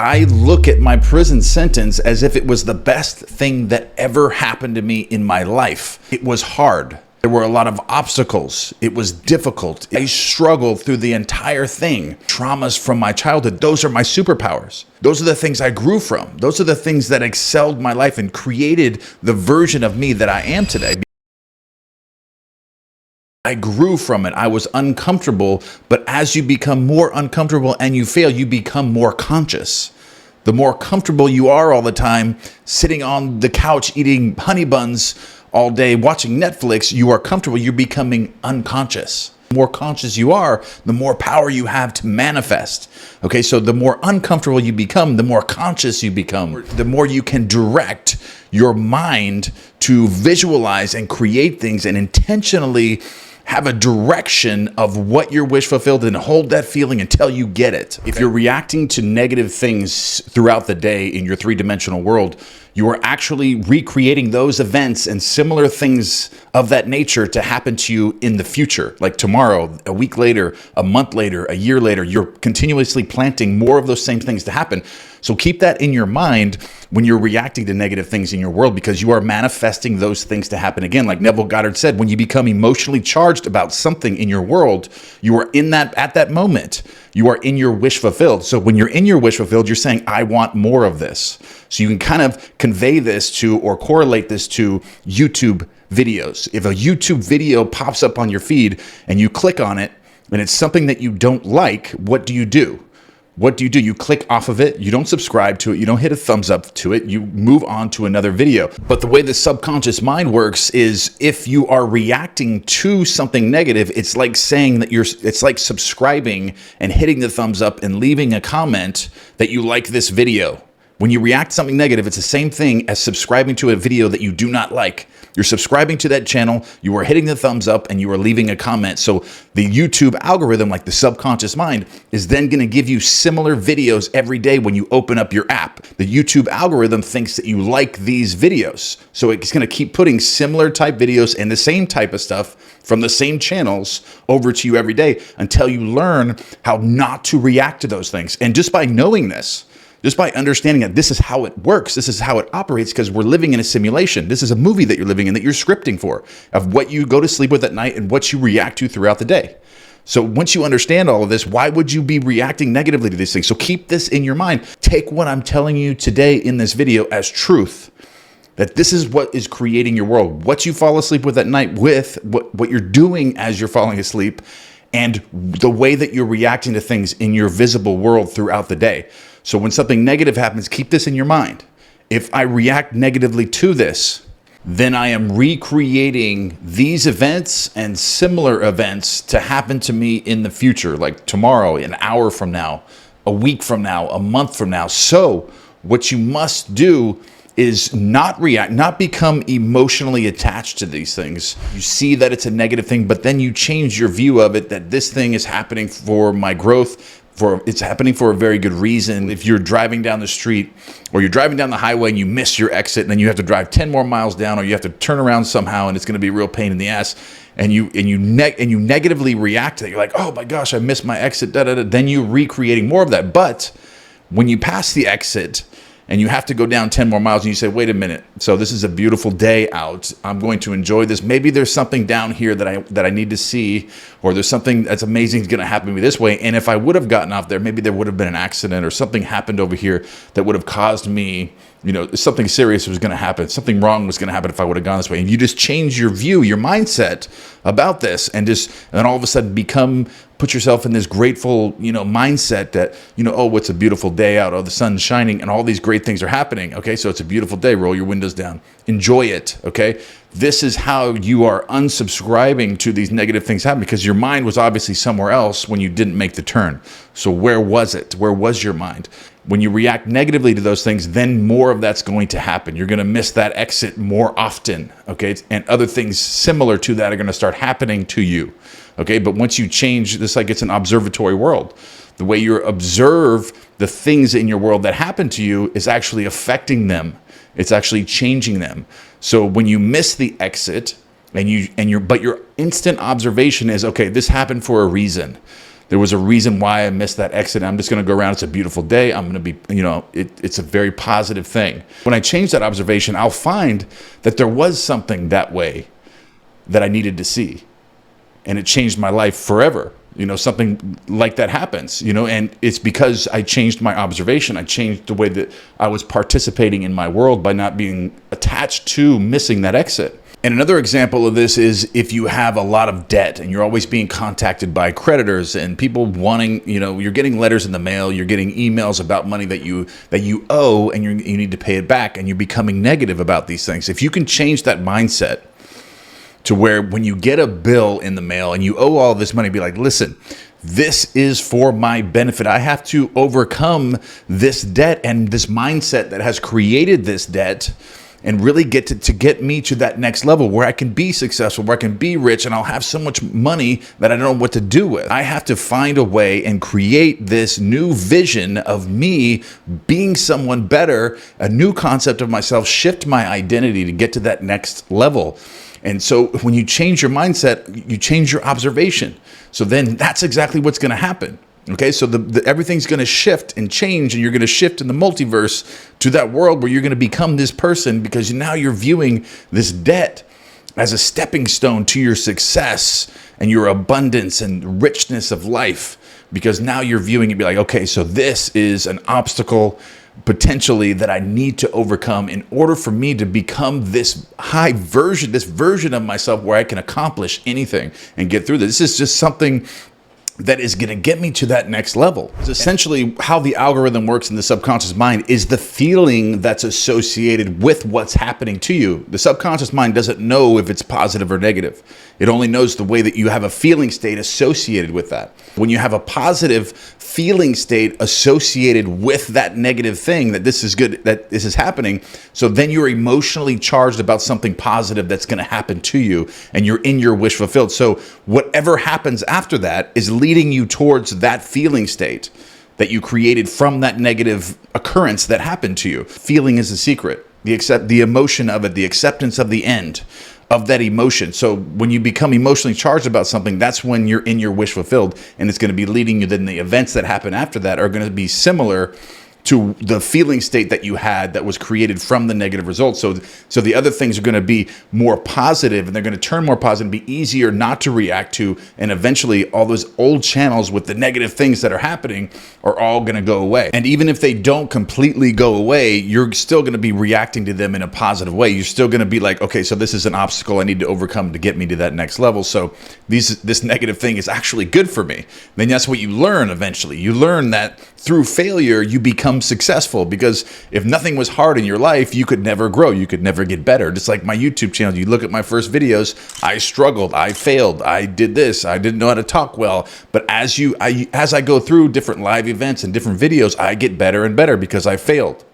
I look at my prison sentence as if it was the best thing that ever happened to me in my life. It was hard. There were a lot of obstacles. It was difficult. I struggled through the entire thing. Traumas from my childhood, those are my superpowers. Those are the things I grew from. Those are the things that excelled my life and created the version of me that I am today. I grew from it. I was uncomfortable, but as you become more uncomfortable and you fail, you become more conscious. The more comfortable you are all the time, sitting on the couch eating honey buns all day, watching Netflix, you are comfortable, you're becoming unconscious. The more conscious you are, the more power you have to manifest. Okay, so the more uncomfortable you become, the more conscious you become, the more you can direct your mind to visualize and create things and intentionally have a direction of what your wish fulfilled and hold that feeling until you get it. If you're reacting to negative things throughout the day in your three-dimensional world, you are actually recreating those events and similar things of that nature to happen to you in the future. Like tomorrow, a week later, a month later, a year later, you're continuously planting more of those same things to happen. So keep that in your mind when you're reacting to negative things in your world, because you are manifesting those things to happen again. Like Neville Goddard said, when you become emotionally charged about something in your world, you are in that at that moment. You are in your wish fulfilled. So when you're in your wish fulfilled, you're saying, I want more of this. So you can kind of convey this to or correlate this to YouTube videos. If a YouTube video pops up on your feed and you click on it and it's something that you don't like, what do you do? What do? You click off of it, you don't subscribe to it, you don't hit a thumbs up to it, you move on to another video. But the way the subconscious mind works is if you are reacting to something negative, it's like saying that it's like subscribing and hitting the thumbs up and leaving a comment that you like this video. When you react to something negative, it's the same thing as subscribing to a video that you do not like. You're subscribing to that channel, you are hitting the thumbs up, and you are leaving a comment. So the YouTube algorithm, like the subconscious mind, is then going to give you similar videos every day when you open up your app. The YouTube algorithm thinks that you like these videos. So it's going to keep putting similar type videos and the same type of stuff from the same channels over to you every day until you learn how not to react to those things. And just by knowing this, just by understanding that this is how it works, this is how it operates, because we're living in a simulation. This is a movie that you're living in, that you're scripting for, of what you go to sleep with at night and what you react to throughout the day. So once you understand all of this, why would you be reacting negatively to these things? So keep this in your mind. Take what I'm telling you today in this video as truth, that this is what is creating your world. What you fall asleep with at night, with what you're doing as you're falling asleep, and the way that you're reacting to things in your visible world throughout the day. So when something negative happens, keep this in your mind. If I react negatively to this, then I am recreating these events and similar events to happen to me in the future, like tomorrow, an hour from now, a week from now, a month from now. So what you must do is not react, not become emotionally attached to these things. You see that it's a negative thing, but then you change your view of it, that this thing is happening for my growth, it's happening for a very good reason. If you're driving down the street or you're driving down the highway and you miss your exit and then you have to drive 10 more miles down, or you have to turn around somehow and it's going to be a real pain in the ass, and you negatively react to that, you're like, oh my gosh, I missed my exit, then you're recreating more of that. But when you pass the exit and you have to go down 10 more miles and you say, wait a minute, so this is a beautiful day out, I'm going to enjoy this. Maybe there's something down here that I need to see, or there's something that's amazing going to happen to me this way. And if I would have gotten off there, maybe there would have been an accident or something happened over here that would have caused me, something serious was going to happen. Something wrong was going to happen if I would have gone this way. And you just change your view, your mindset about this, and then all of a sudden put yourself in this grateful, mindset that, oh, it's a beautiful day out. Oh, the sun's shining and all these great things are happening. Okay, so it's a beautiful day. Roll your windows down. Enjoy it. Okay, this is how you are unsubscribing to these negative things happening, because your mind was obviously somewhere else when you didn't make the turn. So where was it? Where was your mind? When you react negatively to those things, then more of that's going to happen. You're going to miss that exit more often, okay? And other things similar to that are going to start happening to you, okay? But once you change this, like it's an observatory world. The way you observe the things in your world that happen to you is actually affecting them. It's actually changing them. So when you miss the exit but your instant observation is, okay, this happened for a reason. There was a reason why I missed that exit. I'm just going to go around. It's a beautiful day. I'm going to be, it's a very positive thing. When I change that observation, I'll find that there was something that way that I needed to see. And it changed my life forever. Something like that happens, and it's because I changed my observation. I changed the way that I was participating in my world by not being attached to missing that exit. And another example of this is if you have a lot of debt and you're always being contacted by creditors and people wanting, you're getting letters in the mail, you're getting emails about money that you owe and you need to pay it back, and you're becoming negative about these things. If you can change that mindset to where when you get a bill in the mail and you owe all this money, be like, listen, this is for my benefit. I have to overcome this debt and this mindset that has created this debt and really get to get me to that next level where I can be successful, where I can be rich, and I'll have so much money that I don't know what to do with. I have to find a way and create this new vision of me being someone better, a new concept of myself, shift my identity to get to that next level. And so when you change your mindset, you change your observation. So then that's exactly what's going to happen. Okay, so everything's going to shift and change, and you're going to shift in the multiverse to that world where you're going to become this person, because now you're viewing this debt as a stepping stone to your success and your abundance and richness of life, because now you're viewing it, be like, okay, so this is an obstacle potentially that I need to overcome in order for me to become this high version, this version of myself where I can accomplish anything and get through this. This is just something that is going to get me to that next level. It's essentially how the algorithm works in the subconscious mind is the feeling that's associated with what's happening to you. The subconscious mind doesn't know if it's positive or negative. It only knows the way that you have a feeling state associated with that. When you have a positive feeling state associated with that negative thing, that this is good, that this is happening, so then you're emotionally charged about something positive that's going to happen to you, and you're in your wish fulfilled. So whatever happens after that is leading you towards that feeling state that you created from that negative occurrence that happened to you. Feeling is the secret, the emotion of it, the acceptance of the end of that emotion. So when you become emotionally charged about something, that's when you're in your wish fulfilled, and it's going to be leading you. Then the events that happen after that are going to be similar to the feeling state that you had that was created from the negative results. So the other things are going to be more positive, and they're going to turn more positive, be easier not to react to, and eventually all those old channels with the negative things that are happening are all going to go away. And even if they don't completely go away, you're still going to be reacting to them in a positive way. You're still going to be like, okay, so this is an obstacle I need to overcome to get me to that next level. So this negative thing is actually good for me. Then that's what you learn eventually. You learn that through failure, you become successful, because if nothing was hard in your life, you could never grow. You could never get better. Just like my YouTube channel, you look at my first videos, I struggled, I failed, I did this, I didn't know how to talk well. But as I go through different live events and different videos, I get better and better because I failed,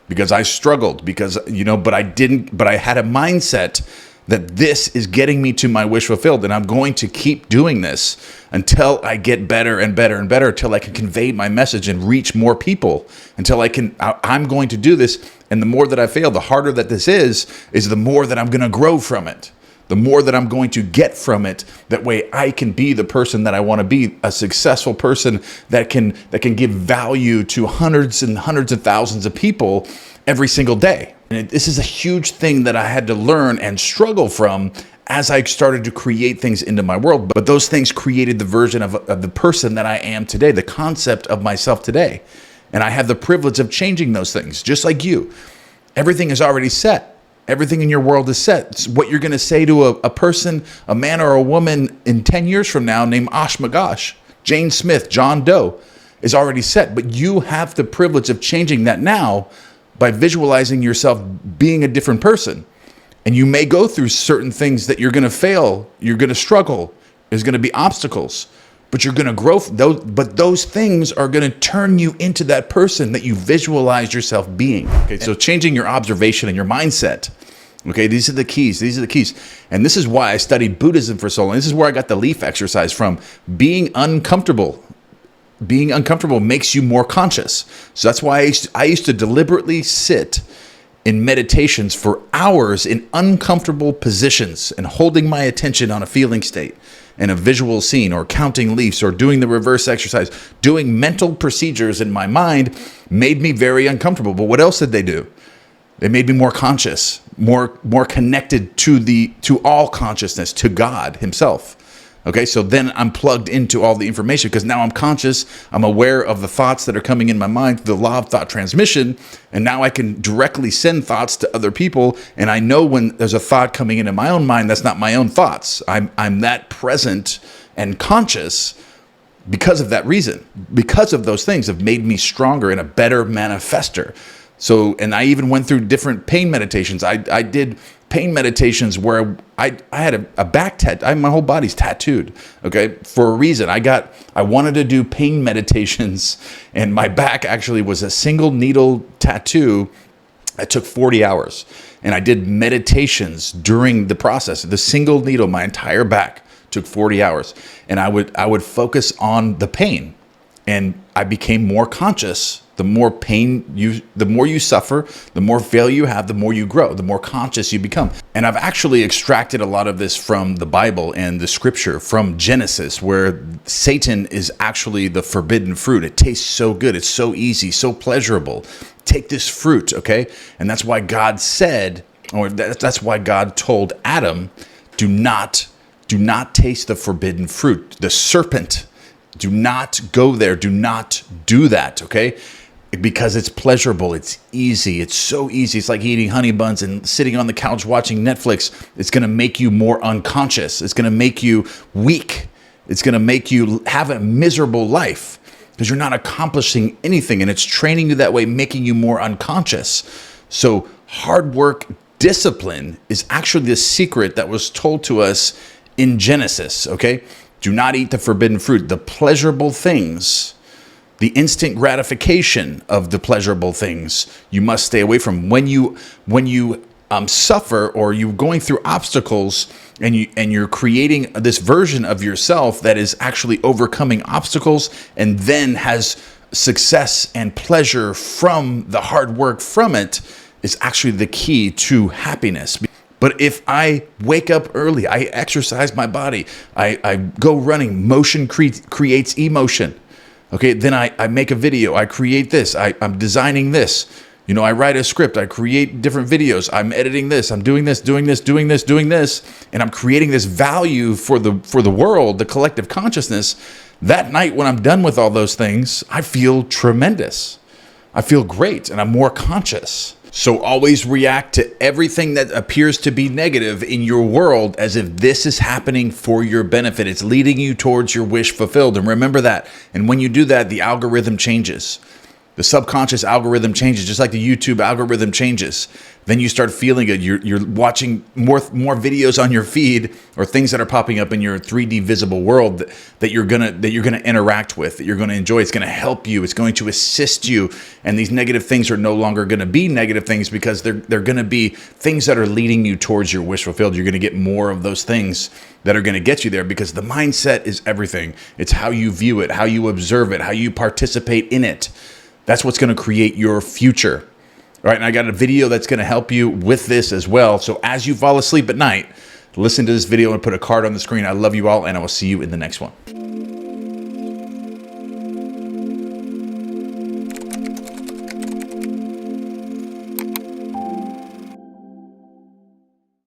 because I struggled, because, but I had a mindset that this is getting me to my wish fulfilled, and I'm going to keep doing this until I get better and better and better, until I can convey my message and reach more people, until I'm going to do this. And the more that I fail, the harder that this is the more that I'm going to grow from it, the more that I'm going to get from it. That way I can be the person that I want to be, a successful person that can give value to hundreds and hundreds of thousands of people every single day. And this is a huge thing that I had to learn and struggle from as I started to create things into my world. But those things created the version of the person that I am today, the concept of myself today. And I have the privilege of changing those things, just like you. Everything is already set. Everything in your world is set. It's what you're going to say to a person, a man or a woman in 10 years from now named Ashmagosh, Jane Smith, John Doe, is already set. But you have the privilege of changing that now by visualizing yourself being a different person. And you may go through certain things that you're going to fail, you're going to struggle, there's going to be obstacles, but you're going to grow. But those things are going to turn you into that person that you visualize yourself being. Okay, so changing your observation and your mindset. Okay, these are the keys. And this is why I studied Buddhism for so long. This is where I got the leaf exercise from. Being uncomfortable makes you more conscious. So that's why I used to deliberately sit in meditations for hours in uncomfortable positions and holding my attention on a feeling state. in a visual scene, or counting leaves, or doing the reverse exercise, doing mental procedures in my mind made me very uncomfortable. But what else did they do? They made me more conscious, more connected to all consciousness, to God himself. Okay, so then I'm plugged into all the information because now I'm conscious. I'm aware of the thoughts that are coming in my mind, the law of thought transmission. And now I can directly send thoughts to other people. And I know when there's a thought coming into my own mind, that's not my own thoughts. I'm that present and conscious because of that reason. Because of those things have made me stronger and a better manifester. So, and I even went through different pain meditations. I did pain meditations where I had a back tattoo. My whole body's tattooed, okay, for a reason. I wanted to do pain meditations, and my back actually was a single needle tattoo. It took 40 hours, and I did meditations during the process. The single needle, my entire back took 40 hours, and I would focus on the pain, and I became more conscious. The more the more you suffer, the more failure you have, the more you grow, the more conscious you become. And I've actually extracted a lot of this from the Bible and the scripture, from Genesis, where Satan is actually the forbidden fruit. It tastes so good. It's so easy, so pleasurable. Take this fruit, okay? And that's why God said, or that's why God told Adam, do not taste the forbidden fruit. The serpent, do not go there. Do not do that, okay? Because it's pleasurable, it's easy, it's so easy. It's like eating honey buns and sitting on the couch watching Netflix. It's going to make you more unconscious. It's going to make you weak. It's going to make you have a miserable life because you're not accomplishing anything, and it's training you that way, making you more unconscious. So hard work, discipline is actually the secret that was told to us in Genesis, okay? Do not eat the forbidden fruit, the pleasurable things. The instant gratification of the pleasurable things you must stay away from. When you suffer, or you're going through obstacles, and you're creating this version of yourself that is actually overcoming obstacles and then has success and pleasure from the hard work from it, is actually the key to happiness. But if I wake up early, I exercise my body, I go running, motion creates emotion. Okay, then I make a video, I create this, I'm designing this, I write a script, I create different videos, I'm editing this, I'm doing this, and I'm creating this value for the world, the collective consciousness. That night when I'm done with all those things, I feel tremendous. I feel great, and I'm more conscious. So always react to everything that appears to be negative in your world as if this is happening for your benefit. It's leading you towards your wish fulfilled. And remember that. And when you do that, the algorithm changes. The subconscious algorithm changes, just like the YouTube algorithm changes. Then you start feeling it. You're watching more videos on your feed, or things that are popping up in your 3D visible world that you're gonna interact with, that you're gonna enjoy. It's gonna help you. It's going to assist you. And these negative things are no longer gonna be negative things, because they're gonna be things that are leading you towards your wish fulfilled. You're gonna get more of those things that are gonna get you there, because the mindset is everything. It's how you view it, how you observe it, how you participate in it. That's what's going to create your future. All right, and I got a video that's going to help you with this as well. So as you fall asleep at night, listen to this video and put a card on the screen. I love you all, and I will see you in the next one.